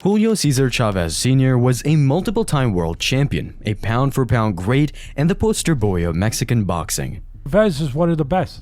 Julio Cesar Chavez Sr. was a multiple-time world champion, a pound-for-pound great, and the poster boy of Mexican boxing. Chavez is one of the best.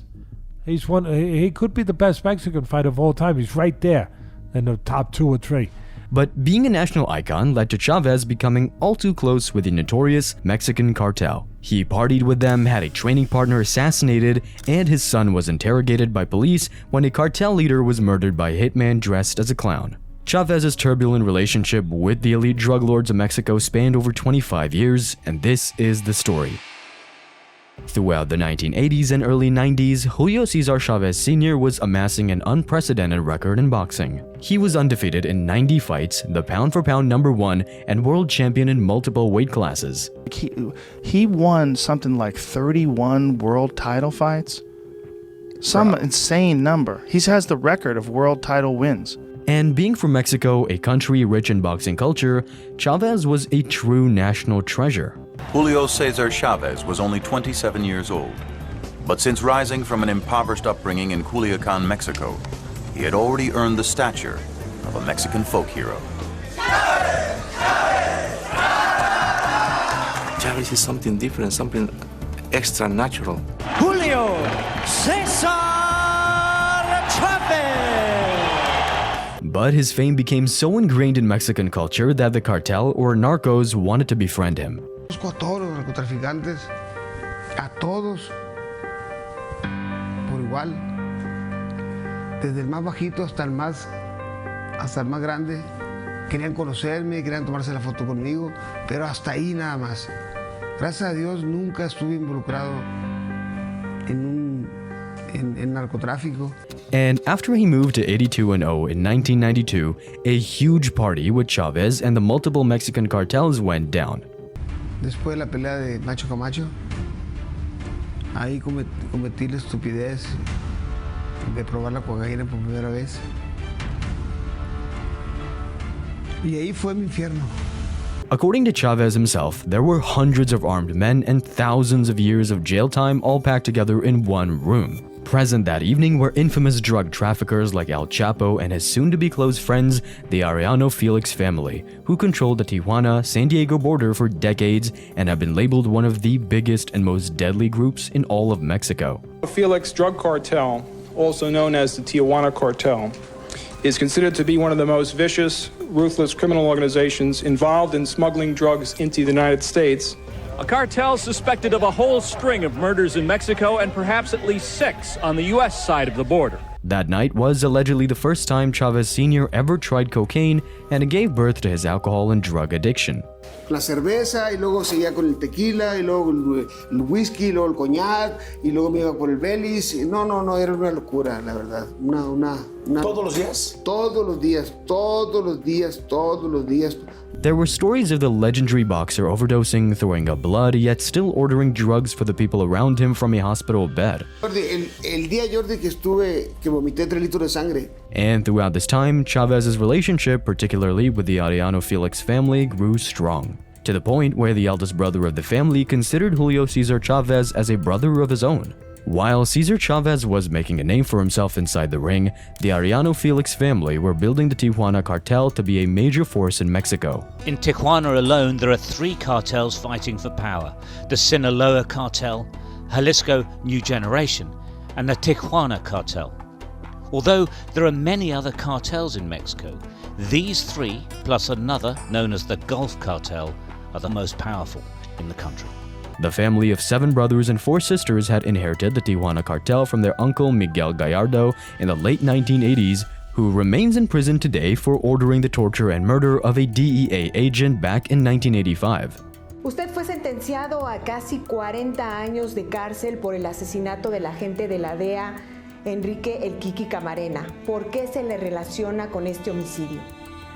He could be the best Mexican fighter of all time. He's right there in the top 2 or 3. But being a national icon led to Chavez becoming all too close with the notorious Mexican Cartel. He partied with them, had a training partner assassinated, and his son was interrogated by police when a cartel leader was murdered by a hitman dressed as a clown. Chavez's turbulent relationship with the elite drug lords of Mexico spanned over 25 years, and this is the story. Throughout the 1980s and early 90s, Julio Cesar Chavez Sr. was amassing an unprecedented record in boxing. He was undefeated in 90 fights, the pound-for-pound #1, and world champion in multiple weight classes. He won something like 31 world title fights. Some insane number. He has the record of world title wins. And being from Mexico, a country rich in boxing culture, Chavez was a true national treasure. Julio Cesar Chavez was only 27 years old, but since rising from an impoverished upbringing in Culiacan, Mexico, he had already earned the stature of a Mexican folk hero. Chavez is something different, something extra natural. Julio Cesar Chavez! But his fame became so ingrained in Mexican culture that the cartel or narcos wanted to befriend him. Conozco a todos los narcotraficantes, a todos por igual, desde el más bajito hasta el más grande. Querían conocerme, querían tomarse la foto conmigo, pero hasta ahí nada más. Gracias a Dios nunca estuve involucrado en narcotráfico. And after he moved to 82-0 in 1992, a huge party with Chavez and the multiple Mexican cartels went down. Después de la pelea de Macho Camacho, ahí cometí la estupidez de probar la cocaína por primera vez. Y ahí fue mi infierno. According to Chavez himself, there were hundreds of armed men and thousands of years of jail time all packed together in one room. Present that evening were infamous drug traffickers like El Chapo and his soon-to-be close friends, the Arellano Felix family, who controlled the Tijuana-San Diego border for decades and have been labeled one of the biggest and most deadly groups in all of Mexico. The Felix drug cartel, also known as the Tijuana Cartel, is considered to be one of the most vicious, ruthless criminal organizations involved in smuggling drugs into the United States. A cartel suspected of a whole string of murders in Mexico and perhaps at least 6 on the U.S. side of the border. That night was allegedly the first time Chavez Sr. ever tried cocaine, and it gave birth to his alcohol and drug addiction. La cerveza, y luego seguía con el tequila, y luego el whisky, y luego el coñac, y luego me iba por el Belis. No, era una locura, la verdad. ¿Todos los días? Todos los días. There were stories of the legendary boxer overdosing, throwing up blood, yet still ordering drugs for the people around him from a hospital bed. El día, Jordi, que vomité 3 litros de sangre. And throughout this time, Chavez's relationship, particularly with the Arellano Felix family, grew strong, to the point where the eldest brother of the family considered Julio Cesar Chavez as a brother of his own. While Cesar Chavez was making a name for himself inside the ring, the Arellano Felix family were building the Tijuana Cartel to be a major force in Mexico. In Tijuana alone, there are 3 cartels fighting for power: the Sinaloa Cartel, Jalisco New Generation, and the Tijuana Cartel. Although there are many other cartels in Mexico, these 3, plus another known as the Gulf Cartel, are the most powerful in the country. The family of 7 brothers and 4 sisters had inherited the Tijuana Cartel from their uncle Miguel Gallardo in the late 1980s, who remains in prison today for ordering the torture and murder of a DEA agent back in 1985. Usted fue sentenciado a casi 40 años de cárcel por el asesinato del agente de la DEA, Enrique El Kiki Camarena. ¿Por qué se le relaciona con este homicidio?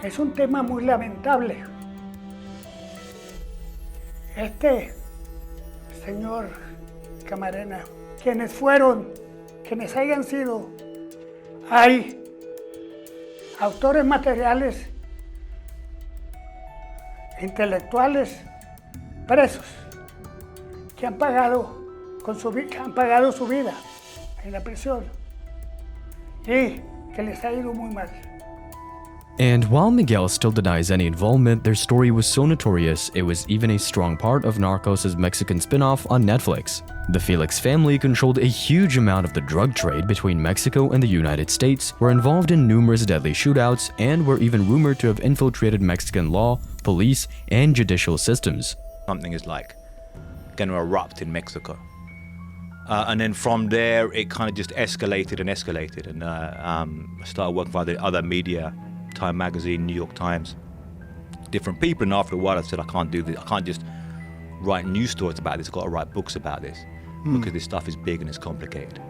Es un tema muy lamentable. Señor Camarena, quienes hayan sido, hay autores materiales, intelectuales, presos, que han pagado su vida en la prisión y que les ha ido muy mal. And while Miguel still denies any involvement, their story was so notorious it was even a strong part of Narcos' Mexican spin-off on Netflix. The Felix family controlled a huge amount of the drug trade between Mexico and the United States, were involved in numerous deadly shootouts, and were even rumored to have infiltrated Mexican law, police, and judicial systems. Something is like going to erupt in Mexico. And then from there, it kind of just escalated and escalated. And I started working for other media, Time Magazine, New York Times, different people. And after a while, I said, I can't do this. I can't just write news stories about this. I've got to write books about this because this stuff is big and it's complicated.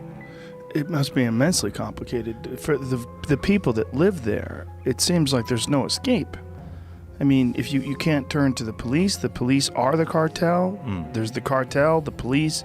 It must be immensely complicated. For the people that live there, it seems like there's no escape. I mean, if you can't turn to the police are the cartel. There's the cartel, the police.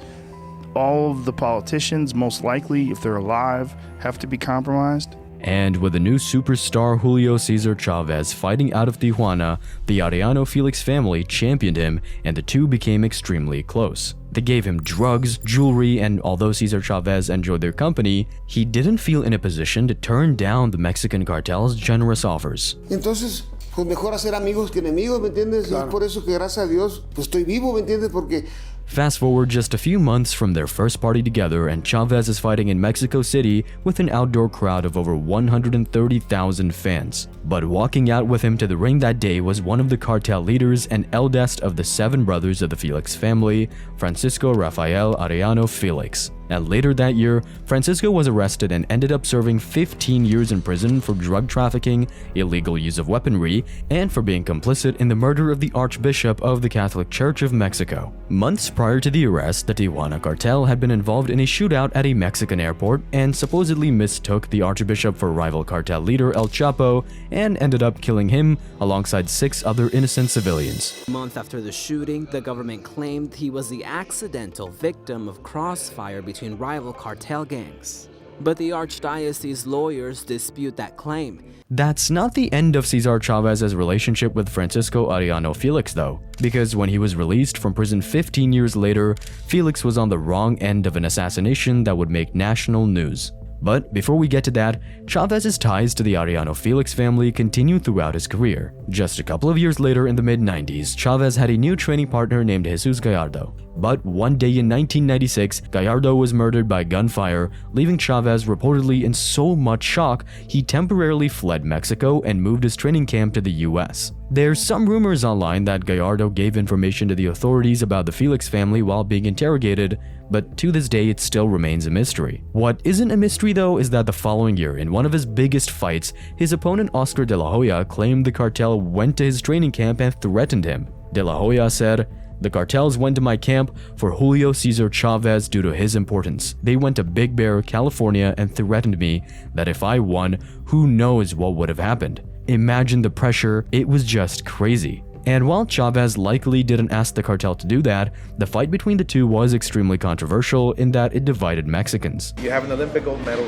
All of the politicians, most likely, if they're alive, have to be compromised. And with the new superstar Julio Cesar Chavez fighting out of Tijuana, the Arellano Felix family championed him, and the two became extremely close. They gave him drugs, jewelry, and although Cesar Chavez enjoyed their company, he didn't feel in a position to turn down the Mexican cartel's generous offers. Entonces, pues mejor hacer amigos que enemigos, ¿me entiendes? Y es por eso que gracias a Dios, pues estoy vivo, ¿me entiendes? Porque fast forward just a few months from their first party together, and Chavez is fighting in Mexico City with an outdoor crowd of over 130,000 fans. But walking out with him to the ring that day was one of the cartel leaders and eldest of the 7 brothers of the Felix family, Francisco Rafael Arellano Felix. And later that year, Francisco was arrested and ended up serving 15 years in prison for drug trafficking, illegal use of weaponry, and for being complicit in the murder of the Archbishop of the Catholic Church of Mexico. Months prior to the arrest, the Tijuana cartel had been involved in a shootout at a Mexican airport and supposedly mistook the Archbishop for rival cartel leader El Chapo and ended up killing him alongside 6 other innocent civilians. A month after the shooting, the government claimed he was the accidental victim of crossfire between rival cartel gangs. But the Archdiocese lawyers dispute that claim. That's not the end of Cesar Chavez's relationship with Francisco Arellano Felix though, because when he was released from prison 15 years later, Felix was on the wrong end of an assassination that would make national news. But before we get to that, Chavez's ties to the Arellano Felix family continued throughout his career. Just a couple of years later in the mid-90s, Chavez had a new training partner named Jesus Gallardo. But one day in 1996, Gallardo was murdered by gunfire, leaving Chavez reportedly in so much shock, he temporarily fled Mexico and moved his training camp to the US. There's some rumors online that Gallardo gave information to the authorities about the Felix family while being interrogated, but to this day it still remains a mystery. What isn't a mystery though is that the following year, in one of his biggest fights, his opponent Oscar de la Hoya claimed the cartel went to his training camp and threatened him. De la Hoya said, "The cartels went to my camp for Julio Cesar Chavez due to his importance. They went to Big Bear, California and threatened me that if I won, who knows what would have happened." Imagine the pressure, it was just crazy. And while Chavez likely didn't ask the cartel to do that, the fight between the two was extremely controversial in that it divided Mexicans. You have an Olympic gold medal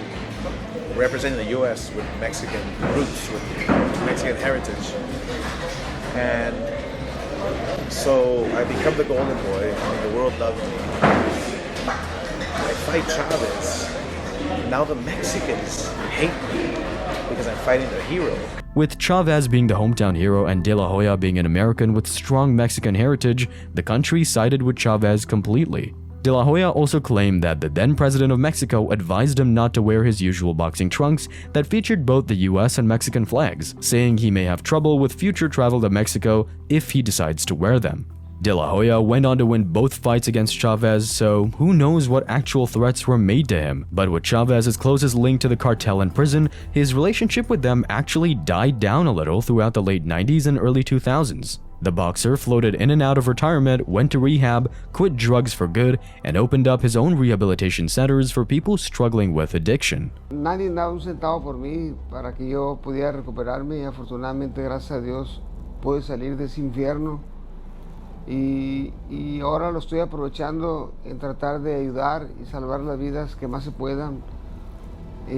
representing the U.S. with Mexican roots, with Mexican heritage. And so I become the golden boy, and the world loves me. I fight Chavez. Now the Mexicans hate me because I'm fighting a hero. With Chavez being the hometown hero and De La Hoya being an American with strong Mexican heritage, the country sided with Chavez completely. De La Hoya also claimed that the then president of Mexico advised him not to wear his usual boxing trunks that featured both the US and Mexican flags, saying he may have trouble with future travel to Mexico if he decides to wear them. De La Hoya went on to win both fights against Chavez, so who knows what actual threats were made to him. But with Chavez's closest link to the cartel in prison, his relationship with them actually died down a little throughout the late 90s and early 2000s. The boxer floated in and out of retirement, went to rehab, quit drugs for good, and opened up his own rehabilitation centers for people struggling with addiction. Nadie daba un centavo por mí para que yo pudiera recuperarme y afortunadamente, gracias a Dios, pude salir de ese infierno. Y ahora lo estoy aprovechando en tratar de ayudar y salvar las vidas que más se puedan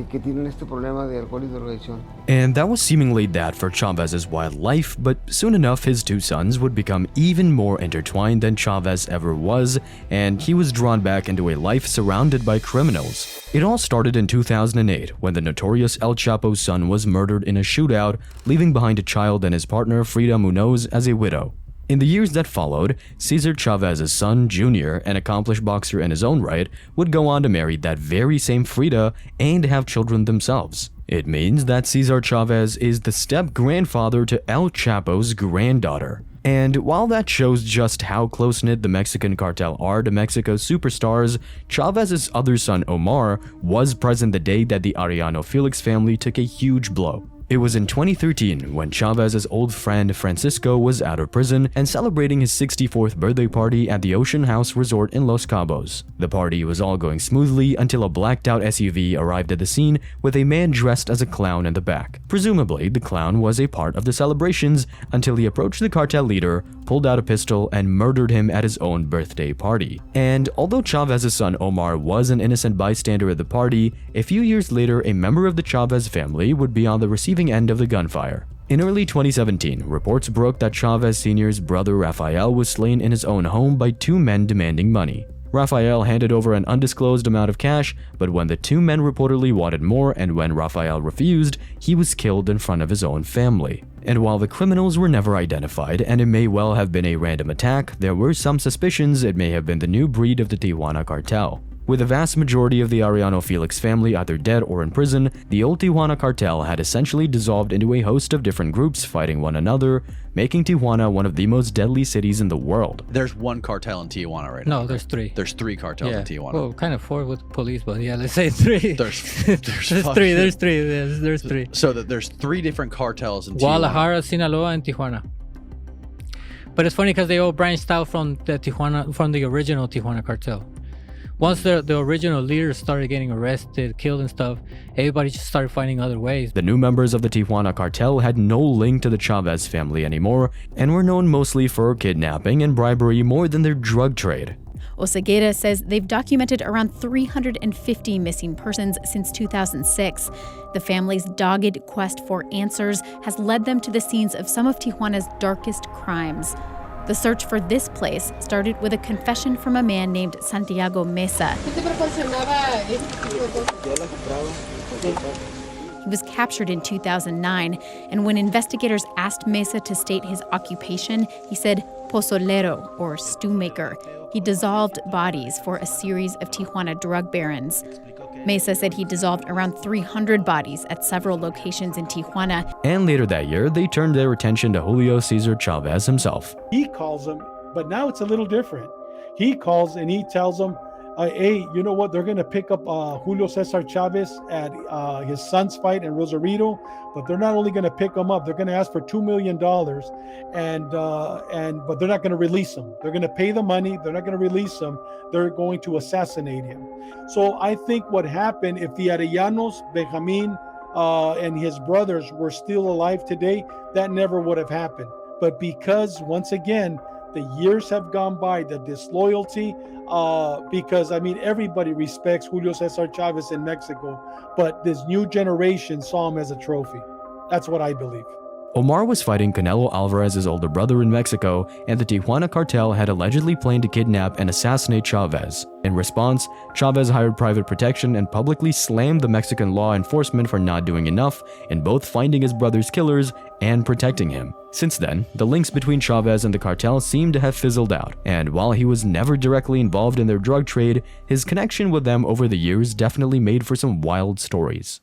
que tienen este problema de alcohol y drogadicción. And that was seemingly that for Chavez's wild life, but soon enough his two sons would become even more intertwined than Chavez ever was, and he was drawn back into a life surrounded by criminals. It all started in 2008 when the notorious El Chapo's son was murdered in a shootout, leaving behind a child and his partner Frida Munoz as a widow. In the years that followed, César Chávez's son, Junior, an accomplished boxer in his own right, would go on to marry that very same Frida and have children themselves. It means that César Chávez is the step-grandfather to El Chapo's granddaughter. And while that shows just how close-knit the Mexican cartel are to Mexico's superstars, Chávez's other son Omar was present the day that the Arellano Felix family took a huge blow. It was in 2013 when Chávez's old friend Francisco was out of prison and celebrating his 64th birthday party at the Ocean House Resort in Los Cabos. The party was all going smoothly until a blacked-out SUV arrived at the scene with a man dressed as a clown in the back. Presumably, the clown was a part of the celebrations until he approached the cartel leader, pulled out a pistol, and murdered him at his own birthday party. And although Chávez's son Omar was an innocent bystander at the party, a few years later a member of the Chávez family would be on the receiving end of the gunfire. In early 2017, reports broke that Chávez Sr.'s brother Rafael was slain in his own home by two men demanding money. Rafael handed over an undisclosed amount of cash, but when the two men reportedly wanted more and when Rafael refused, he was killed in front of his own family. And while the criminals were never identified and it may well have been a random attack, there were some suspicions it may have been the new breed of the Tijuana cartel. With the vast majority of the Arellano Felix family either dead or in prison, the old Tijuana cartel had essentially dissolved into a host of different groups fighting one another, making Tijuana one of the most deadly cities in the world. There's one cartel in Tijuana right now. No, there's three. There's three cartels in Tijuana. Well, kind of four with police, but yeah, let's say three. There's three. There's three. So there's three different cartels in Tijuana. Guadalajara, Sinaloa, and Tijuana. But it's funny because they all branched out from the original Tijuana cartel. Once the original leaders started getting arrested, killed and stuff, everybody just started finding other ways. The new members of the Tijuana cartel had no link to the Chávez family anymore and were known mostly for kidnapping and bribery more than their drug trade. Oseguera says they've documented around 350 missing persons since 2006. The family's dogged quest for answers has led them to the scenes of some of Tijuana's darkest crimes. The search for this place started with a confession from a man named Santiago Mesa. He was captured in 2009, and when investigators asked Mesa to state his occupation, he said pozolero, or stew maker. He dissolved bodies for a series of Tijuana drug barons. Mesa said he dissolved around 300 bodies at several locations in Tijuana. And later that year, they turned their attention to Julio César Chávez himself. He calls them, but now it's a little different. He calls and he tells them, hey, you know what? They're going to pick up Julio César Chávez at his son's fight in Rosarito, but they're not only going to pick him up, they're going to ask for $2 million, but they're not going to release him. They're going to pay the money. They're not going to release him. They're going to assassinate him. So I think what happened, if the Arellanos, Benjamin, and his brothers were still alive today, that never would have happened. But because, once again, the years have gone by, the disloyalty, because, I mean, everybody respects Julio César Chávez in Mexico, but this new generation saw him as a trophy. That's what I believe. Omar was fighting Canelo Alvarez's older brother in Mexico, and the Tijuana cartel had allegedly planned to kidnap and assassinate Chávez. In response, Chávez hired private protection and publicly slammed the Mexican law enforcement for not doing enough in both finding his brother's killers and protecting him. Since then, the links between Chávez and the cartel seem to have fizzled out, and while he was never directly involved in their drug trade, his connection with them over the years definitely made for some wild stories.